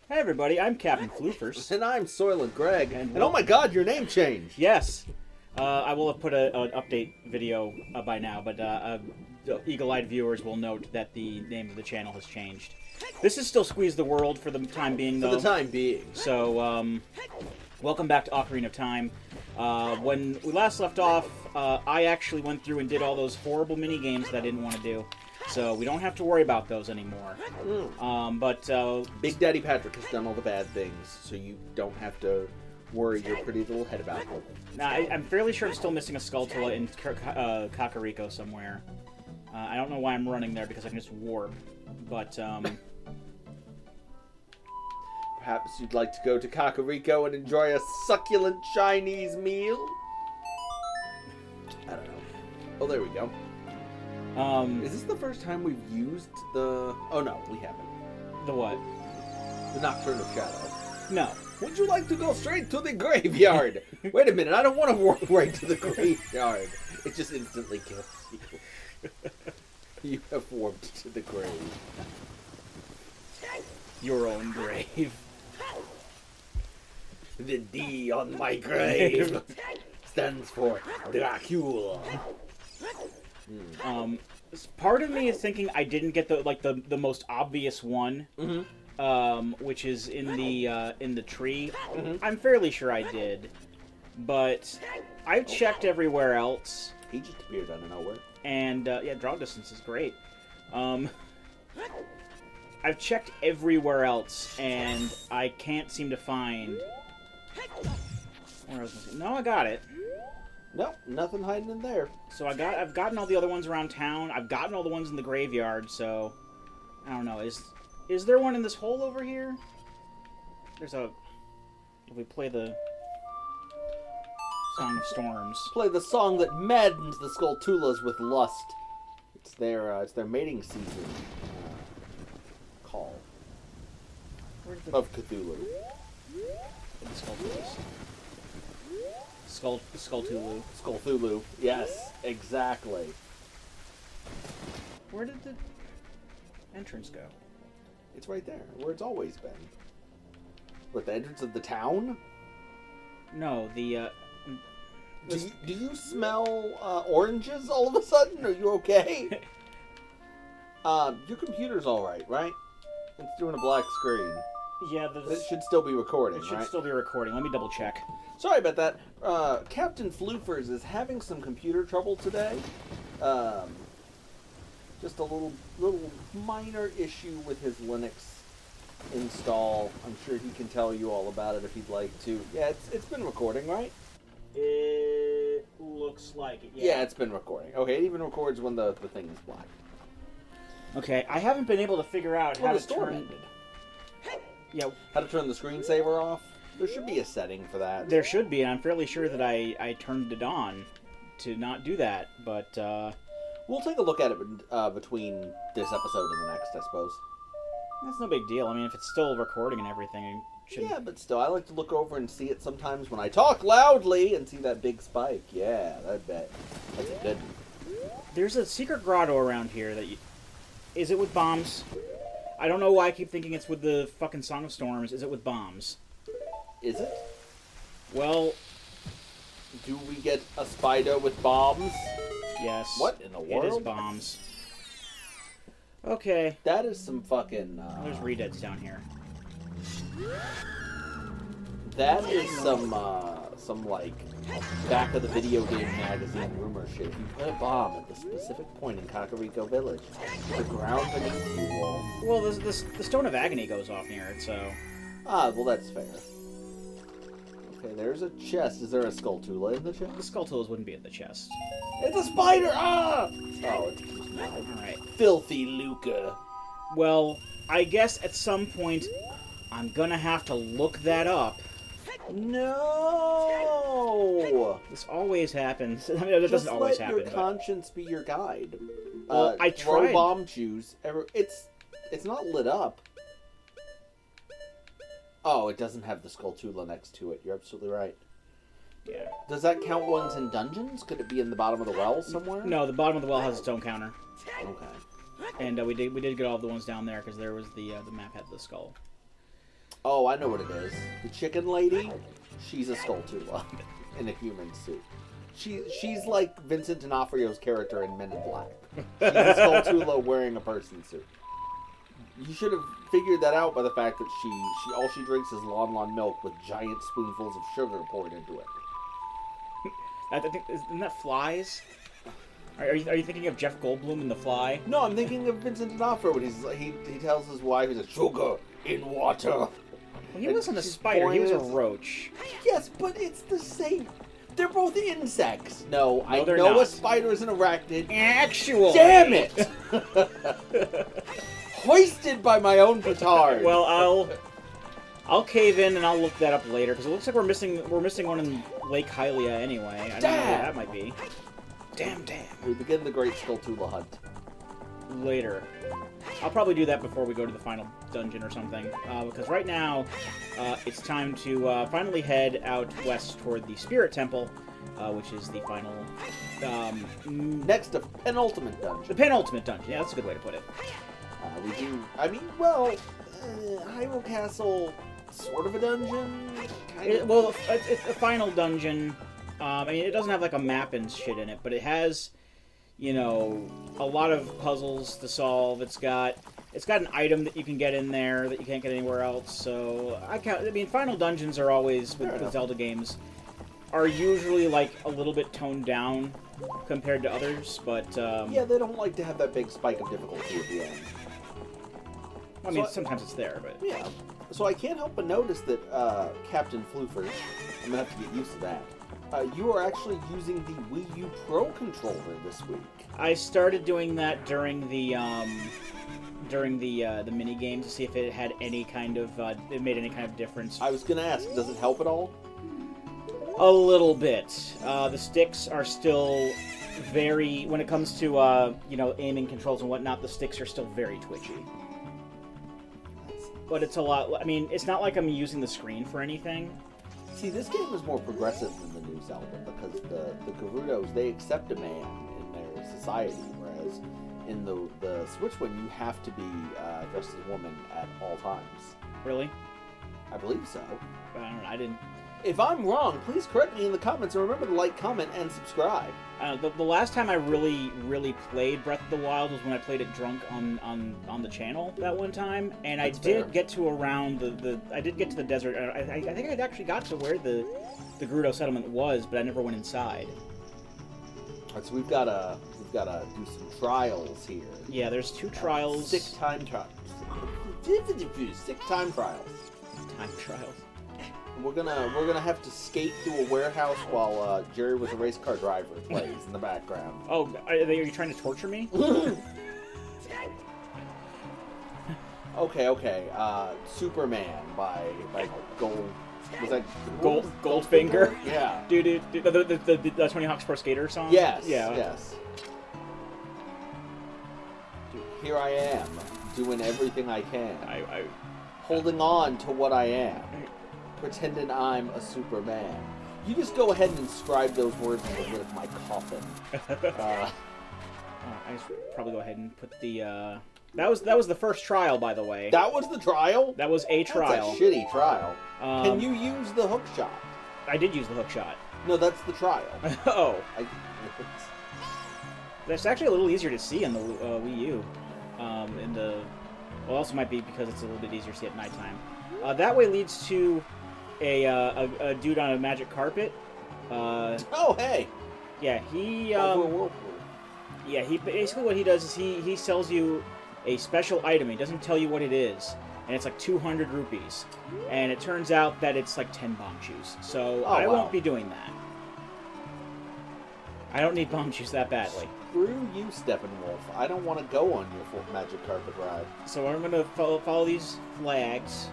Hey everybody, I'm Captain Floofers. And I'm Soylent Greg. And oh my god, your name changed! Yes. I will have put an update video by now, but eagle-eyed viewers will note that the name of the channel has changed. This is still Squeeze the World for the time being, though. For the time being. So, welcome back to Ocarina of Time. When we last left off, I actually went through and did all those horrible mini-games that I didn't want to do. So we don't have to worry about those anymore. Big Daddy Patrick has done all the bad things, so you don't have to worry your pretty little head about them. I'm fairly sure I'm still missing a Skulltula in Kakariko somewhere. I don't know why I'm running there, because I can just warp. But, Perhaps you'd like to go to Kakariko and enjoy a succulent Chinese meal? I don't know. Oh, there we go. Is this the first time we've used the... Oh, no, we haven't. The what? The Nocturne of Shadow. No. Would you like to go straight to the graveyard? Wait a minute, I don't want to walk right to the graveyard. It just instantly kills you. You have warped to the grave. Your own grave. The D on my grave stands for Dracula. Part of me is thinking I didn't get the most obvious one, which is in the tree. I'm fairly sure I did, but I've checked everywhere else. He just appeared out of nowhere. And yeah, draw distance is great. I've checked everywhere else, and I can't seem to find. Where I was gonna say, no, I got it. Nope, nothing hiding in there. So I've gotten all the other ones around town. I've gotten all the ones in the graveyard. So I don't know. Is there one in this hole over here? There's a. If we play the Song of Storms. Play the song that maddens the Skulltulas with lust. It's their mating season. Call of Cthulhu. Skulltulu. Skulltulu. Yes, exactly. Where did the entrance go? It's right there, where it's always been. What, the entrance of the town? No, the. Do you smell oranges all of a sudden? Are you okay? Your computer's all right? It's doing a black screen. Yeah, it should still be recording, It should right? still be recording. Let me double check. Sorry about that. Captain Floofers is having some computer trouble today. Just a little minor issue with his Linux install. I'm sure he can tell you all about it if he'd like to. Yeah, it's been recording, right? It looks like it, yeah. Yeah, it's been recording. Okay, it even records when the thing is black. Okay, I haven't been able to figure out how to turn... Yeah. How to turn the screensaver off? There should be a setting for that. There should be, and I'm fairly sure that I turned it on to not do that, but... We'll take a look at it between this episode and the next, I suppose. That's no big deal. I mean, if it's still recording and everything, it shouldn't... Yeah, but still, I like to look over and see it sometimes when I talk loudly and see that big spike. Yeah, I bet. That's a good one. There's a secret grotto around here that you... Is it with bombs? I don't know why I keep thinking it's with the fucking Song of Storms. Is it with bombs? Is it? Well... Do we get a Spider with bombs? Yes. What in the world? It is bombs. Okay. That is some fucking... There's Redeads down here. That is some like, back of the video game magazine rumor shit. If you put a bomb at the specific point in Kakariko Village, the ground beneath you will... Well, the Stone of Agony goes off near it, so... Ah, well, that's fair. Okay, there's a chest. Is there a Skulltula in the chest? The Skulltulas wouldn't be at the chest. It's a spider! Ah! Oh, it's just not. Alright. Filthy Luca. Well, I guess at some point, I'm gonna have to look that up. No! This always happens. I mean, it doesn't always happen. Just let your conscience be your guide. Well, I tried. Throw bomb choose. It's not lit up. Oh, it doesn't have the Skulltula next to it. You're absolutely right. Yeah. Does that count ones in dungeons? Could it be in the bottom of the well somewhere? No, the bottom of the well has its own counter. Okay. And we did get all the ones down there because there was the map had the skull. Oh, I know what it is. The chicken lady, she's a Skulltula in a human suit. She's like Vincent D'Onofrio's character in Men in Black. She's a Skulltula wearing a person suit. You should have figured that out by the fact that she all she drinks is Lon milk with giant spoonfuls of sugar poured into it. I think isn't that Flies? Are you thinking of Jeff Goldblum in The Fly? No, I'm thinking of Vincent D'Onofrio when he tells his wife, he's like, sugar in water. Well, he wasn't a spider, he was a roach. Yes, but it's the same. They're both insects. No, I they're know not. a spider is an arachnid. Actual. Damn it! Hoisted by my own petard. Well, I'll cave in and I'll look that up later because it looks like we're missing one in Lake Hylia anyway. I don't know where that might be. Damn. We begin the Great Skulltula hunt. Later. I'll probably do that before we go to the final dungeon or something. Because right now, it's time to finally head out west toward the Spirit Temple, which is the final... Next to penultimate dungeon. The penultimate dungeon. Yeah, that's a good way to put it. We do... Hyrule Castle, sort of a dungeon? It's a final dungeon. It doesn't have like a map and shit in it, but it has... a lot of puzzles to solve. It's got an item that you can get in there that you can't get anywhere else. So final dungeons are always with Zelda games are usually like a little bit toned down compared to others, but yeah, they don't like to have that big spike of difficulty at the end. Sometimes it's there, but yeah. So I can't help but notice that Captain Floofers, I'm gonna have to get used to that. You are actually using the Wii U Pro controller this week. I started doing that during the mini game to see if it had any kind of it made any kind of difference. I was gonna ask, does it help at all? A little bit. The sticks are still very, when it comes to aiming controls and whatnot, the sticks are still very twitchy. But it's a lot. It's not like I'm using the screen for anything. See, this game is more progressive than the new Zelda because the Gerudos, they accept a man in their society, whereas in the Switch one, you have to be dressed as a woman at all times. Really? I believe so. I don't know. I didn't. If I'm wrong, please correct me in the comments, and remember to like, comment, and subscribe. The last time I really played Breath of the Wild was when I played it drunk on the channel that one time, and I did get to around I did get to the desert. I think I actually got to where the Gerudo settlement was, but I never went inside. All right, so we've gotta do some trials here. Yeah, there's 2 trials. 6 time trials. 6 time trials. Time trials. We're gonna have to skate through a warehouse while Jerry with a race car driver plays in the background. Oh, are you trying to torture me? Okay. Superman by Gold. Was that Goldfinger? Yeah. Dude, the Tony Hawk's Pro Skater song. Yes. Yeah. Yes. Dude, here I am, doing everything I can. I holding on to what I am. Pretending I'm a Superman. You just go ahead and inscribe those words on the lid of my coffin. I should probably go ahead and put the. That was the first trial, by the way. That was the trial? That was a trial. That's a shitty trial. Can you use the hook shot? I did use the hook shot. No, that's the trial. Oh. That's actually a little easier to see on the Wii U. Well, also might be because it's a little bit easier to see at nighttime. That way leads to a dude on a magic carpet. Oh, hey! Yeah, he basically what he does is he sells you a special item. He doesn't tell you what it is, and it's like 200 rupees. And it turns out that it's like 10 bomb shoes. So I won't be doing that. I don't need bomb shoes that badly. Screw you, Steppenwolf. I don't want to go on your magic carpet ride. So I'm going to follow these flags.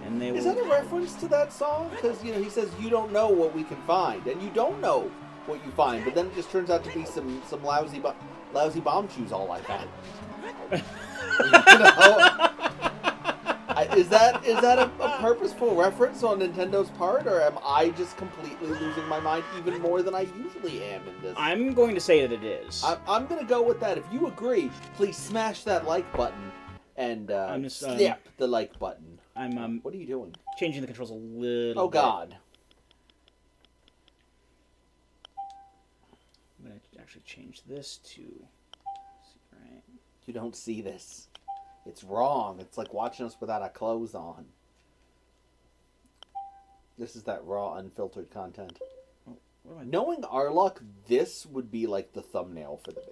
And they Is that a reference to that song? Because, he says, you don't know what we can find. And you don't know what you find. But then it just turns out to be some lousy bomb shoes all like that. Is that a purposeful reference on Nintendo's part? Or am I just completely losing my mind even more than I usually am in this? I'm going to say that it is. I'm going to go with that. If you agree, please smash that like button. and I'm just, snap the like button. I'm What are you doing? changing the controls a little. Oh God! I'm gonna actually change this to. Right. You don't see this. It's wrong. It's like watching us without our clothes on. This is that raw, unfiltered content. What am I... Knowing our luck, this would be like the thumbnail for the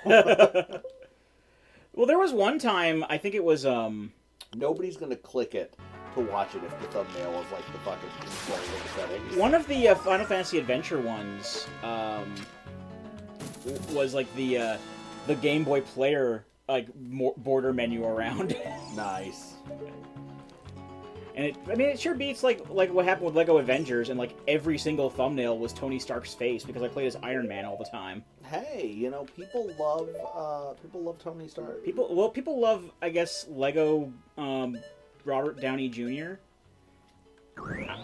video. Well, there was one time, I think it was, Nobody's gonna click it to watch it if the thumbnail is like the fucking controller settings. one of the Final Fantasy Adventure ones, was like the Game Boy player, like, border menu around. Nice. And it sure beats like what happened with Lego Avengers, and like every single thumbnail was Tony Stark's face because I played as Iron Man all the time. Hey, you know, people love Tony Stark. People love, I guess, Lego Robert Downey Jr.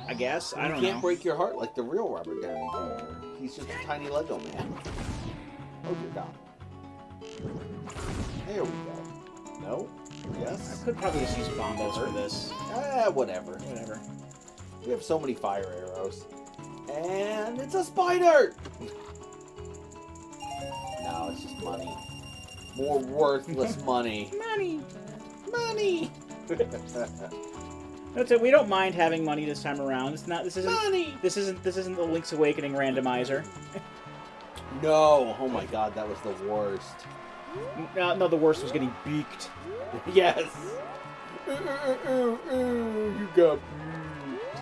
I guess. I don't know. You can't break your heart like the real Robert Downey Jr. He's just a tiny Lego man. Oh dear God. There we go. No? Yes? I could probably just use bombos for this. Whatever. Whatever. We have so many fire arrows. And it's a spider! No, it's just money. More worthless money. Money! Money! That's it. We don't mind having money this time around. It's not. This isn't. Money! This isn't the Link's Awakening randomizer. No! Oh my God, that was the worst. No, the worst was getting beaked. Yes! You got beaked.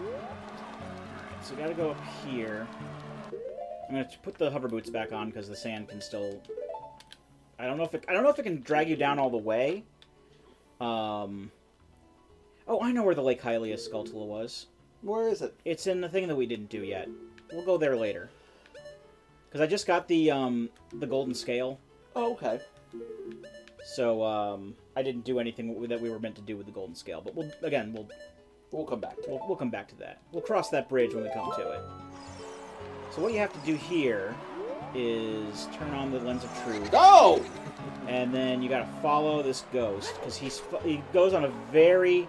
Alright, so we gotta go up here. I'm gonna put the hover boots back on because the sand can still. I don't know if it can drag you down all the way. Oh, I know where the Lake Hylia Skulltula was. Where is it? It's in the thing that we didn't do yet. We'll go there later. Because I just got the golden scale. Oh, okay. So, I didn't do anything that we were meant to do with the golden scale. But We'll come back to it. we'll come back to that. We'll cross that bridge when we come to it. So what you have to do here is turn on the Lens of Truth. Go! And then you gotta follow this ghost. Because he goes on a very...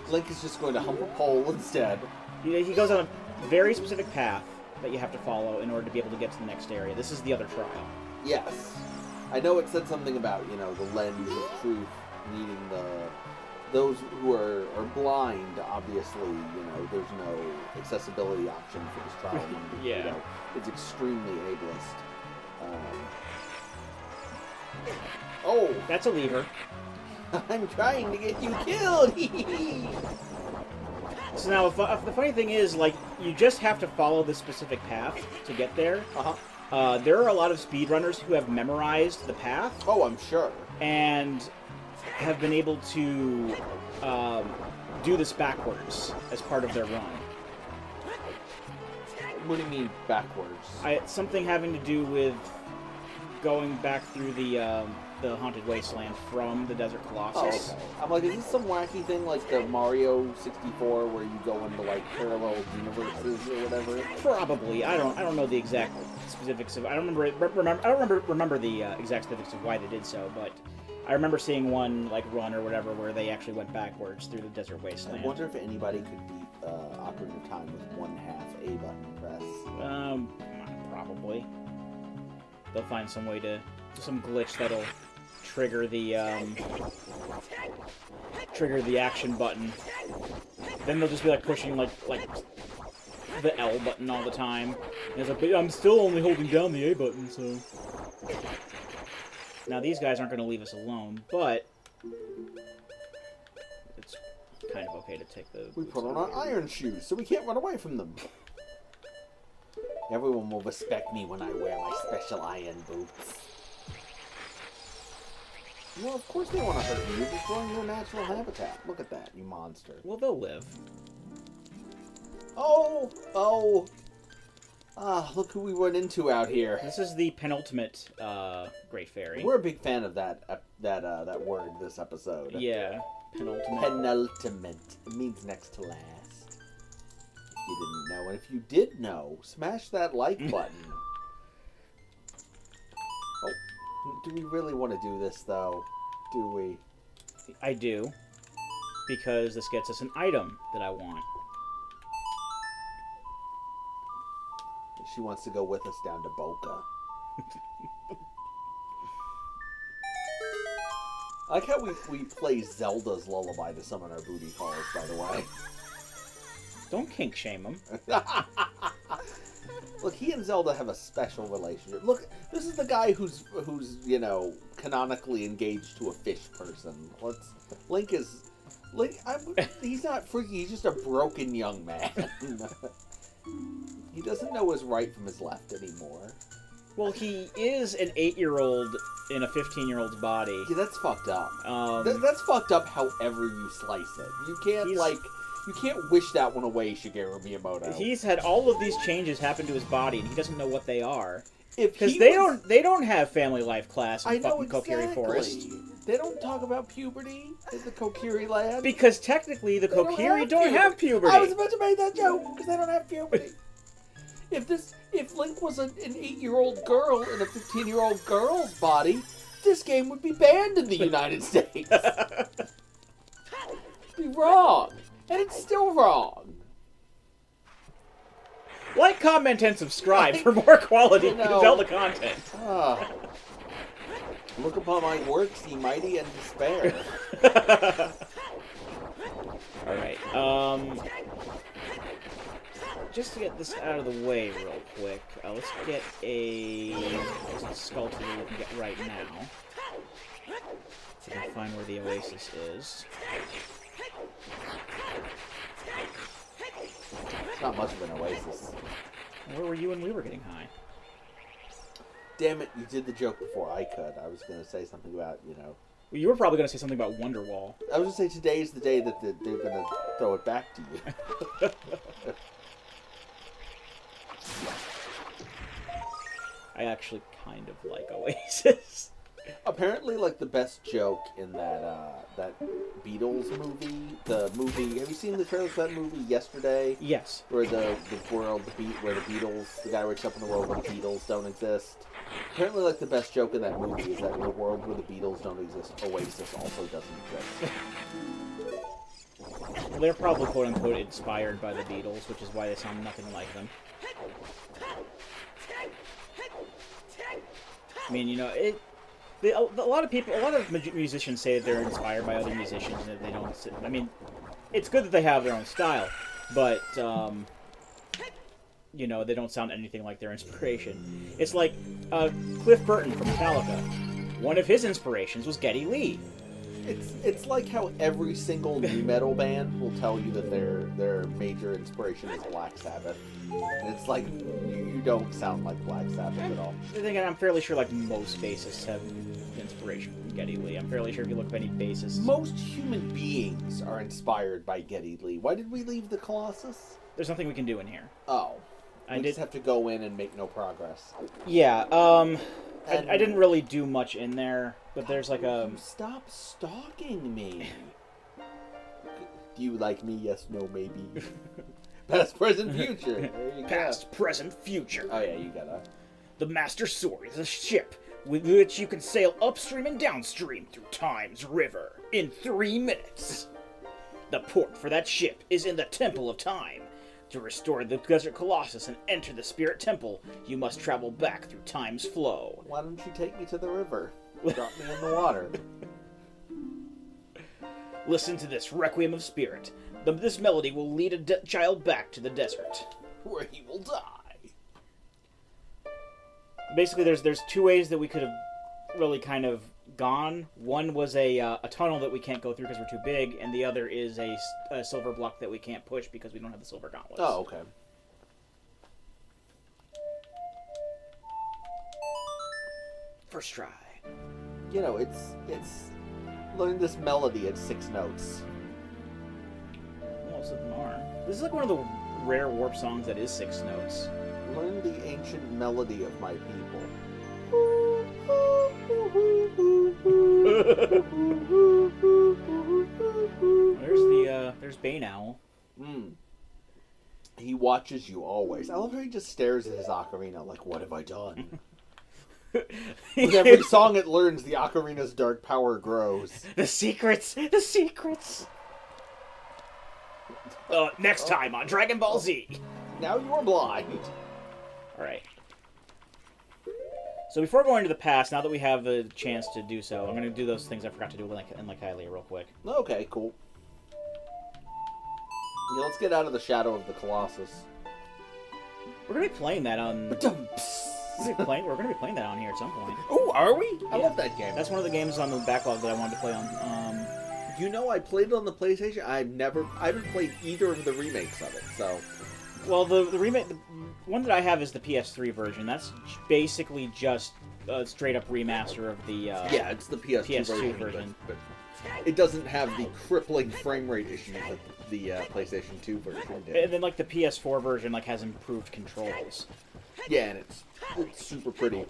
Link is just going to hump a pole instead. He goes on a very specific path that you have to follow in order to be able to get to the next area. This is the other trial. Yes. I know it said something about, you know, the lens of truth needing those who are blind, obviously, you know, there's no accessibility option for this trial. Yeah. You know, it's extremely ableist. Oh! That's a lever. I'm trying to get you killed! So now, the funny thing is, like, you just have to follow this specific path to get there. Uh-huh. There are a lot of speedrunners who have memorized the path. Oh, I'm sure. And have been able to do this backwards as part of their run. What do you mean backwards? Something having to do with going back through the Haunted Wasteland from the Desert Colossus. Oh, okay. I'm like, is this some wacky thing like the Mario 64 where you go into like parallel universes or whatever? Probably. I don't know the exact specifics of. I don't remember the exact specifics of why they did so, but I remember seeing one like run or whatever where they actually went backwards through the Desert Wasteland. I wonder if anybody could beat Ocarina of Time with 1/2 A button press. Probably. They'll find some way to some glitch that'll trigger the action button. Then they'll just be like pushing like the L button all the time. And it's like, I'm still only holding down the A button, so. Now these guys aren't going to leave us alone, but it's kind of okay to take the. We put on our iron shoes so we can't run away from them. Everyone will respect me when I wear my special iron boots. Well, of course they want to hurt you. You're destroying their natural habitat. Look at that, you monster. Well, they'll live. Oh! Ah, look who we run into out here. This is the penultimate Great Fairy. We're a big fan of that word this episode. Yeah, penultimate. Penultimate. It means next to last. If you didn't know, and if you did know, smash that like button. Oh. Do we really want to do this, though? Do we? I do. Because this gets us an item that I want. She wants to go with us down to Boca. I like how we play Zelda's lullaby to summon our booty calls, by the way. Don't kink shame him. Look, he and Zelda have a special relationship. Look, this is the guy who's canonically engaged to a fish person. Link, he's not freaky, he's just a broken young man. He doesn't know his right from his left anymore. Well, he is an 8-year-old in a 15-year-old's body. Yeah, that's fucked up. That's fucked up however you slice it. You can't wish that one away, Shigeru Miyamoto. He's had all of these changes happen to his body, and he doesn't know what they are. Because they don't have family life class in fucking exactly. Kokiri Forest. They don't talk about puberty in the Kokiri land. Because technically, the Kokiri don't have puberty. I was about to make that joke because they don't have puberty. If Link was an 8-year-old girl in a 15-year-old girl's body, this game would be banned in the United States. It'd be wrong, and it's still wrong. Like, comment, and subscribe for more quality Zelda content. Look upon my works, ye mighty, and despair. Alright, just to get this out of the way real quick, let's get a skull tool we can get right now. So we can find where the oasis is. It's not much of an oasis. Where were you when we were getting high? Damn it, you did the joke before I could. I was going to say something about, Well, you were probably going to say something about Wonderwall. I was going to say today's the day that they're going to throw it back to you. I actually kind of like Oasis. Apparently, the best joke in that Beatles movie, have you seen the trailer for that movie Yesterday? Yes. Where the Beatles, the guy wakes up in the world where the Beatles don't exist. Apparently, the best joke in that movie is that in the world where the Beatles don't exist, Oasis also doesn't exist. Well, they're probably quote-unquote inspired by the Beatles, which is why they sound nothing like them. I mean, a lot of musicians say that they're inspired by other musicians and that they don't. I mean, it's good that they have their own style, but they don't sound anything like their inspiration. It's like Cliff Burton from Metallica. One of his inspirations was Geddy Lee. It's like how every single nu metal band will tell you that their major inspiration is Black Sabbath. And it's like you don't sound like Black Sabbath at all. I'm fairly sure most bassists have inspiration from Geddy Lee. I'm fairly sure if you look up any bassists. Most human beings are inspired by Geddy Lee. Why did we leave the Colossus? There's nothing we can do in here. Oh. We just have to go in and make no progress. Yeah, I didn't really do much in there, but there's Stop stalking me. Do you like me? Yes, no, maybe. Past, present, future. There you go. Past, present, future. Oh yeah, you gotta. The Master Sword is a ship with which you can sail upstream and downstream through Time's river in 3 minutes. The port for that ship is in the Temple of Time. To restore the Desert Colossus and enter the Spirit Temple, you must travel back through Time's flow. Why don't you take me to the river? Drop me in the water. Listen to this Requiem of Spirit. This melody will lead a child back to the desert, where he will die. Basically, there's 2 ways that we could have really kind of gone. One was a tunnel that we can't go through because we're too big, and the other is a silver block that we can't push because we don't have the silver gauntlets. Oh, okay. First try. It's learn this melody at 6 notes. Most of them are. This is one of the rare warp songs that is 6 notes. Learn the ancient melody of my people. There's Bane Owl. He watches you always. I love how he just stares at his ocarina like, what have I done? With every song it learns, the ocarina's dark power grows. The secrets! The secrets! Next time on Dragon Ball Z. Now you're blind. Alright. So before going to the past, now that we have the chance to do so, I'm going to do those things I forgot to do in Hylia real quick. Okay, cool. Yeah, let's get out of the shadow of the Colossus. We're going to be playing that on... We're going to be playing that on here at some point. Oh, are we? I love that game. That's one of the games on the backlog that I wanted to play on. You know, I played it on the PlayStation. I haven't played either of the remakes of it, so... Well, the remake, the one that I have is the PS3 version. That's basically just a straight-up remaster of the... yeah, it's the PS2 version. But it doesn't have the crippling frame rate issues that the PlayStation 2 version did. And then, like, the PS4 version, like, has improved controls. Yeah, and it's super pretty.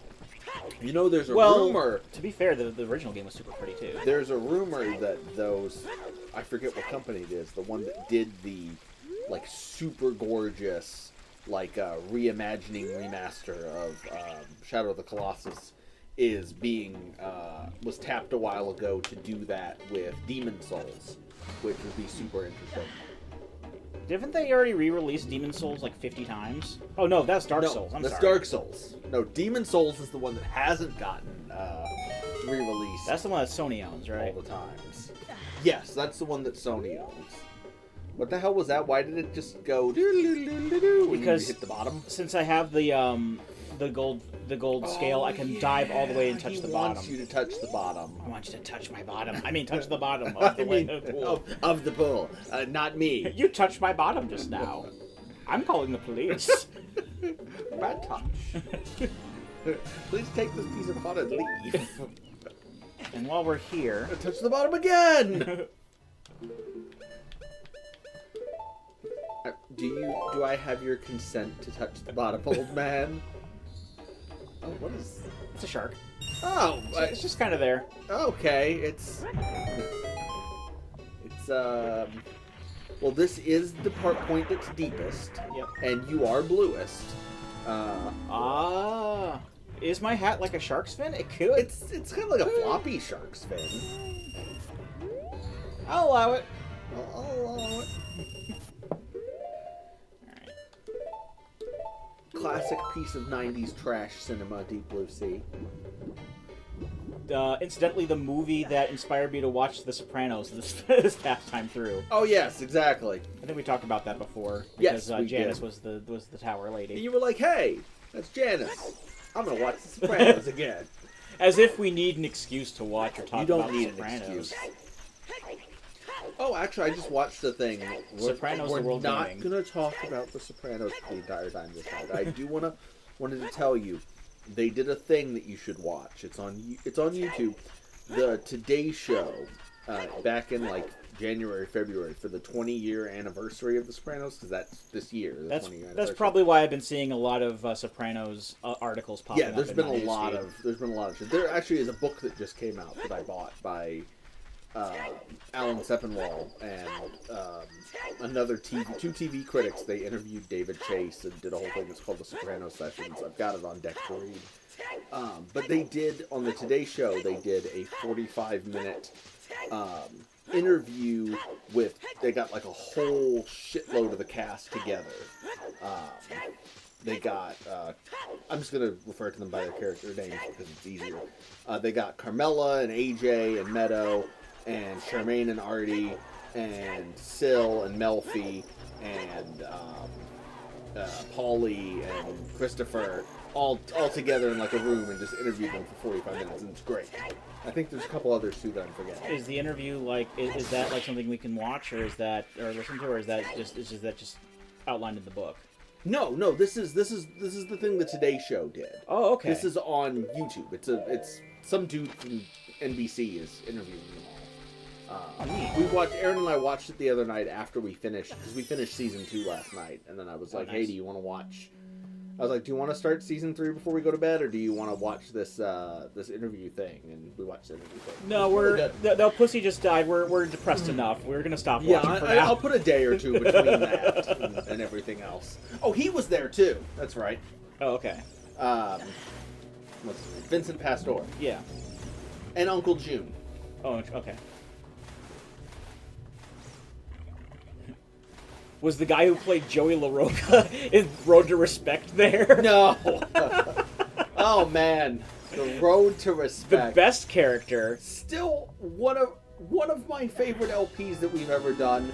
You know, there's a rumor... to be fair, the original game was super pretty, too. There's a rumor that those... I forget what company it is. The one that did the, like, super gorgeous, like, reimagining remaster of Shadow of the Colossus is being... was tapped a while ago to do that with Demon Souls, which would be super interesting. Didn't they already re-release Demon Souls like 50 times? Oh no, that's Dark Souls. I'm sorry. That's Dark Souls. No, Demon Souls is the one that hasn't gotten re-released. That's the one that Sony owns, right? All the times. Yes, that's the one that Sony owns. What the hell was that? Why did it just go when because you hit the bottom? Since I have the gold scale, I can dive all the way and touch the bottom. He wants you to touch the bottom. I want you to touch my bottom. I mean, touch the bottom of the pool. Of the pool. Not me. You touched my bottom just now. I'm calling the police. Bad touch. Please take this piece of pot and leave. And while we're here... Touch the bottom again! Do I have your consent to touch the bottom, old man? Oh, what is... It's a shark. Oh! It's just kind of there. Okay, it's... Well, this is the point that's deepest. Yep. And you are bluest. Is my hat like a shark's fin? It could. It's kind of like a floppy shark's fin. I'll allow it. I'll allow it. Classic piece of 90s trash cinema, Deep Blue Sea. Incidentally, the movie that inspired me to watch The Sopranos this past time through. Oh yes, exactly. I think we talked about that before. Yes, because Janice did. was the tower lady. And you were like, "Hey, that's Janice. I'm gonna watch The Sopranos again." As if we need an excuse to watch or talk about The Sopranos. You don't need an excuse. Oh, actually, I just watched the thing. Sopranos, we're the world not gaming. gonna talk about The Sopranos the entire time this night. I do wanted to tell you, they did a thing that you should watch. It's on YouTube. The Today Show, back in like January, February, for the 20-year anniversary of The Sopranos, because that's this year. That's probably why I've been seeing a lot of Sopranos articles popping up. Yeah, there's been a lot of shit. There actually is a book that just came out that I bought by Alan Sepinwall and another two TV critics. They interviewed David Chase and did a whole thing. It's called The Sopranos Sessions. I've got it on deck to read. But they did, on the Today Show, they did a 45-minute interview with, they got like a whole shitload of the cast together. They got, I'm just going to refer to them by their character names because it's easier. They got Carmela and AJ and Meadow and Charmaine and Artie and Syl and Melfi and Paulie and Christopher all together in like a room and just interviewed them for 45 minutes, and it's great. I think there's a couple others too that I'm forgetting. Is the interview like is that like something we can watch or listen to, or is that just outlined in the book? No, this is the thing the Today Show did. Oh, okay. This is on YouTube. It's some dude from NBC is interviewing them all. Aaron and I watched it the other night after we finished, because we finished season 2 last night, and then I was like, nice. Hey, do you want to watch? I was like, do you want to start season 3 before we go to bed, or do you want to watch this this interview thing? And we watched the interview thing. No, the pussy just died. We're depressed enough. We're gonna stop watching for now. I'll put a day or two between that and everything else. Oh, he was there too. That's right. Oh, okay. what's his name? Vincent Pastore. Yeah. And Uncle June. Oh, okay. Was the guy who played Joey LaRocca in Road to Respect there? No. Oh man, the Road to Respect. The best character. Still one of my favorite LPs that we've ever done.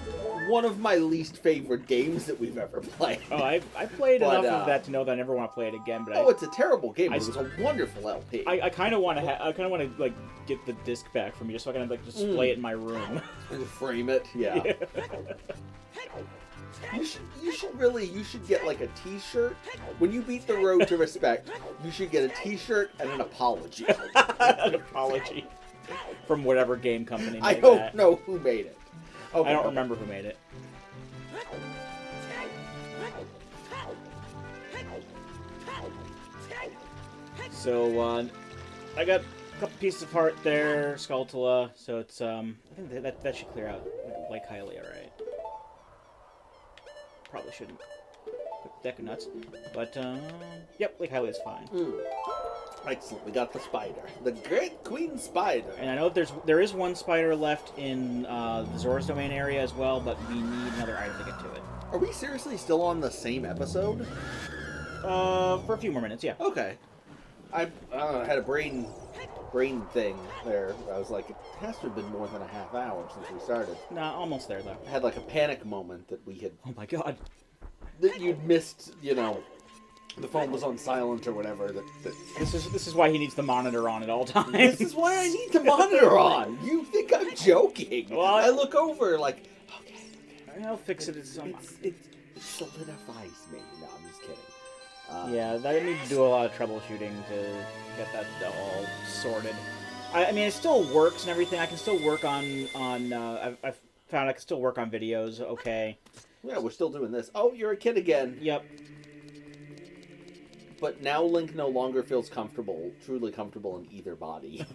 One of my least favorite games that we've ever played. Oh, I played enough of that to know that I never want to play it again. But it's a terrible game. It was a wonderful LP. I kind of want to like get the disc back from you, just so I can like display it in my room. And frame it. Yeah. You should get like a T-shirt. When you beat the Road to Respect, you should get a T-shirt and an apology. An apology from whatever game company made I don't know who made it. Okay. I don't remember who made it. So I got a couple pieces of heart there, Skulltula. So it's I think that should clear out like Hylia, right? Probably shouldn't put deck of nuts, but yep, like Hylia's fine. Excellent. We got the spider, the Great Queen Spider. And I know there is one spider left in the Zora's Domain area as well, but we need another item to get to it. Are we seriously still on the same episode? For a few more minutes, yeah. Okay. I had a brain thing there. I was like, it has to have been more than a half hour since we started. Nah, almost there though. I had like a panic moment that we had. Oh my god. That you'd missed, the phone was on silent or whatever. This is why he needs the monitor on at all times. This is why I need the monitor on. You think I'm joking? Well, I look over like, okay. I'll fix it. It solidifies me. No, I'm just kidding. Yeah, I need to do a lot of troubleshooting to get that all sorted. I mean, it still works and everything. I can still work on I've found I can still work on videos. Okay. Yeah, we're still doing this. Oh, you're a kid again. Yep. But now Link no longer feels truly comfortable in either body.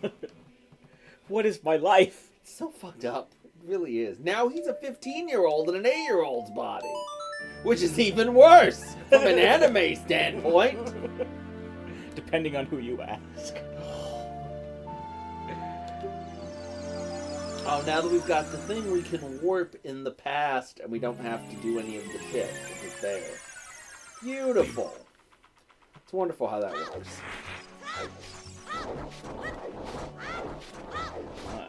What is my life? It's so fucked up. It really is. Now he's a 15-year-old in an 8-year-old's body. Which is even worse from an anime standpoint. Depending on who you ask. Oh, now that we've got the thing, we can warp in the past and we don't have to do any of the shit. It's just there. Beautiful. It's wonderful how that works.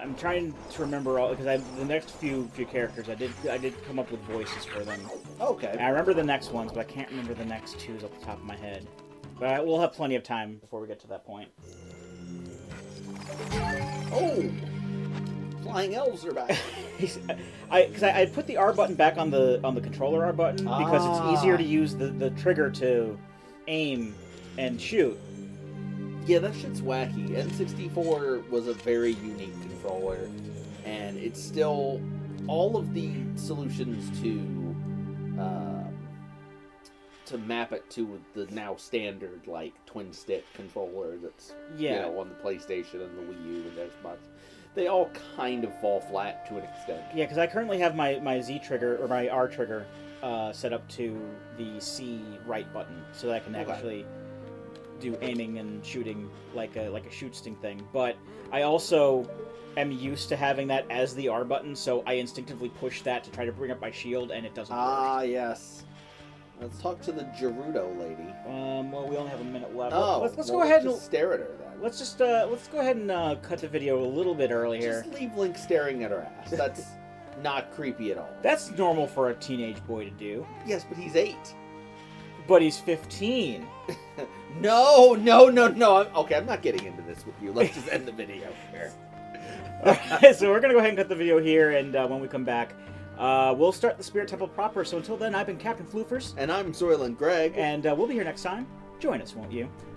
I'm trying to remember all because the next few characters I did come up with voices for them. Okay. And I remember the next ones, but I can't remember the next twos off the top of my head. But we'll have plenty of time before we get to that point. Oh, flying elves are back. Because I put the R button back on the controller R button because it's easier to use the trigger to aim and shoot. Yeah, that shit's wacky. N64 was a very unique controller, and it's still all of the solutions to map it to the now standard like twin stick controller that's on the PlayStation and the Wii U and the Xbox. They all kind of fall flat to an extent. Yeah, because I currently have my Z trigger or my R trigger set up to the C right button, so that I can actually do aiming and shooting like a shoot sting thing. But I also am used to having that as the R button, so I instinctively push that to try to bring up my shield, and it doesn't work. Ah, yes. Let's talk to the Gerudo lady. Well, we only have a minute left. Oh, let's go ahead and stare at her then. Let's go ahead and cut the video a little bit early here. Just leave Link staring at her ass. That's not creepy at all. That's normal for a teenage boy to do. Yes, but he's 8. But he's 15. No. Okay, I'm not getting into this with you. Let's just end the video here. Alright, so we're going to go ahead and cut the video here, and when we come back, we'll start the Spirit Temple proper. So until then, I've been Captain Floofers. And I'm Soylent Greg. And we'll be here next time. Join us, won't you?